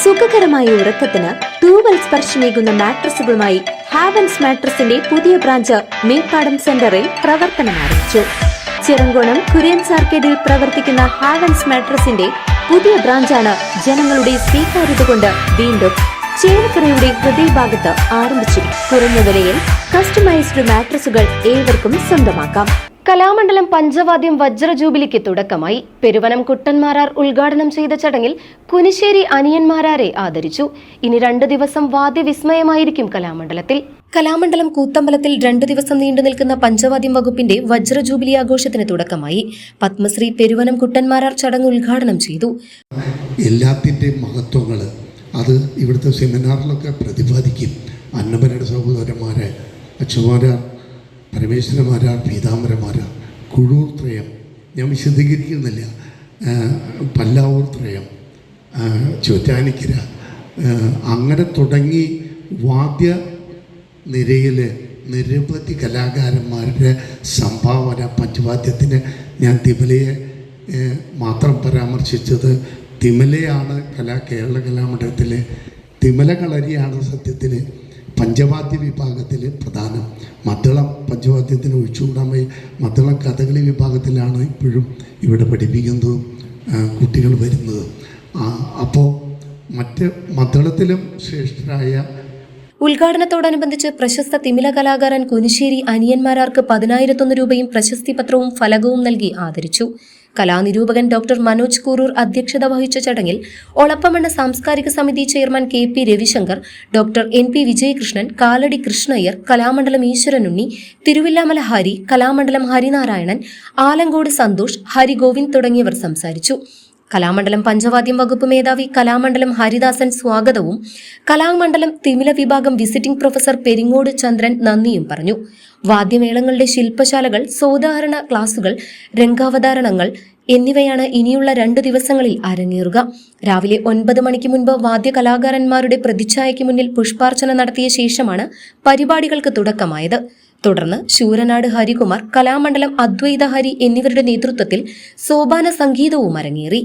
സുഖകരമായ ഉറക്കത്തിന് തൂവൽ സ്പർശമേകുന്ന മാട്രസുകളുമായി ഹാവൻസ് മാട്രസിന്റെ പുതിയ ബ്രാഞ്ച് മേപ്പാടം സെന്ററിൽ പ്രവർത്തനം ആരംഭിച്ചു. ചിറങ്കോണം കുര്യൻസ് ആർക്കേഡിൽ പ്രവർത്തിക്കുന്ന ഹാവൻസ് മാട്രസിന്റെ പുതിയ ബ്രാഞ്ചാണ് ജനങ്ങളുടെ സ്വീകാര്യത കൊണ്ട് വീണ്ടും ചേലക്കരയുടെ ഹൃദയഭാഗത്ത് ആരംഭിച്ചിരിക്കും. കുറഞ്ഞ വിലയിൽ കസ്റ്റമൈസ്ഡ് മാട്രസുകൾ ഏവർക്കും സ്വന്തമാക്കാം. കലാമണ്ഡലം പഞ്ചവാദ്യം വജ്ര ജൂബിലിക്ക് തുടക്കമായി. പെരുവനം കുട്ടന്മാരാർ ഉദ്ഘാടനം ചെയ്ത ചടങ്ങിൽ കുനിശ്ശേരി അനിയന്മാരാരെ ആദരിച്ചു. ഇനി 2 ദിവസം വാദ്യവിസ്മയമായിരിക്കും കലാമണ്ഡലത്തിൽ. കലാമണ്ഡലം കൂത്തമ്പലത്തിൽ 2 ദിവസം നീണ്ടു നിൽക്കുന്ന പഞ്ചവാദ്യം വകുപ്പിന്റെ വജ്ര ജൂബിലി ആഘോഷത്തിന് തുടക്കമായി. പത്മശ്രീ പെരുവനം കുട്ടന്മാരാർ ചടങ്ങ് ഉദ്ഘാടനം ചെയ്തു. എല്ലാത്തിൻ്റെയും മഹത്വങ്ങൾ അത് ഇവിടുത്തെ സെമിനാറിലൊക്കെ പ്രതിപാദിക്കും. അന്നപനയുടെ സഹോദരന്മാരെ, അച്ഛന്മാരാർ, പരമേശ്വരന്മാരാർ, പീതാംബരന്മാരാർ, കുഴൂർ ത്രയം, ഞാൻ വിശദീകരിക്കുന്നില്ല, പല്ലാവൂർ ത്രയം, ചോറ്റാനിക്കര, അങ്ങനെ തുടങ്ങി വാദ്യ നിരയിൽ നിരവധി കലാകാരന്മാരുടെ സംഭാവന പഞ്ചവാദ്യത്തിന്. ഞാൻ തിമലയെ മാത്രം പരാമർശിച്ചത്. തിമലയാണ് കേരള കലാമണ്ഡലത്തിലെ തിമല കളരിയാണ് സത്യത്തിൽ പഞ്ചവാദ്യ വിഭാഗത്തിൽ പ്രധാനം. മദ്ദളം പഞ്ചവാദ്യത്തിന് ഒഴിച്ചുകൂടാൻ മദ്ദളം കഥകളി വിഭാഗത്തിലാണ് ഇപ്പോഴും ഇവിടെ പഠിപ്പിക്കുന്നതും കുട്ടികൾ വരുന്നത്. അപ്പോൾ മറ്റ് മദ്ദളത്തിലും ശ്രേഷ്ഠരായ. ഉദ്ഘാടനത്തോടനുബന്ധിച്ച് പ്രശസ്ത തിമില കലാകാരൻ കുനിശ്ശേരി അനിയന്മാരാർക്ക് 10,001 രൂപയും പ്രശസ്തി പത്രവും ഫലകവും നൽകി ആദരിച്ചു. കലാനിരൂപകൻ ഡോക്ടർ മനോജ് കൂറൂർ അധ്യക്ഷത വഹിച്ച ചടങ്ങിൽ ഒളപ്പമണ്ണ സാംസ്കാരിക സമിതി chairman KP Ravishankar, doctor NP Vijayakrishnan, Kalady Krishnayyar, Kalamandalam Easwaranunni, Thiruvilwamala Hari, Kalamandalam Harinarayanan, Alankode Santhosh, Harigovind തുടങ്ങിയവർ സംസാരിച്ചു. കലാമണ്ഡലം പഞ്ചവാദ്യം വകുപ്പ് മേധാവി കലാമണ്ഡലം ഹരിദാസൻ സ്വാഗതവും കലാമണ്ഡലം തിമില വിഭാഗം വിസിറ്റിംഗ് പ്രൊഫസർ പെരിങ്ങോട് ചന്ദ്രൻ നന്ദിയും പറഞ്ഞു. വാദ്യമേളങ്ങളുടെ ശില്പശാലകൾ, സോദാഹരണ ക്ലാസുകൾ, രംഗാവതരണങ്ങൾ എന്നിവയാണ് ഇനിയുള്ള 2 ദിവസങ്ങളിൽ അരങ്ങേറുക. രാവിലെ 9 മണിക്ക് മുൻപ് വാദ്യ കലാകാരന്മാരുടെ പ്രതിച്ഛായയ്ക്ക് മുന്നിൽ പുഷ്പാർച്ചന നടത്തിയ ശേഷമാണ് പരിപാടികൾക്ക് തുടക്കമായത്. തുടർന്ന് ശൂരനാട് ഹരികുമാർ, കലാമണ്ഡലം അദ്വൈത ഹരി എന്നിവരുടെ നേതൃത്വത്തിൽ സോപാന സംഗീതവും അരങ്ങേറി.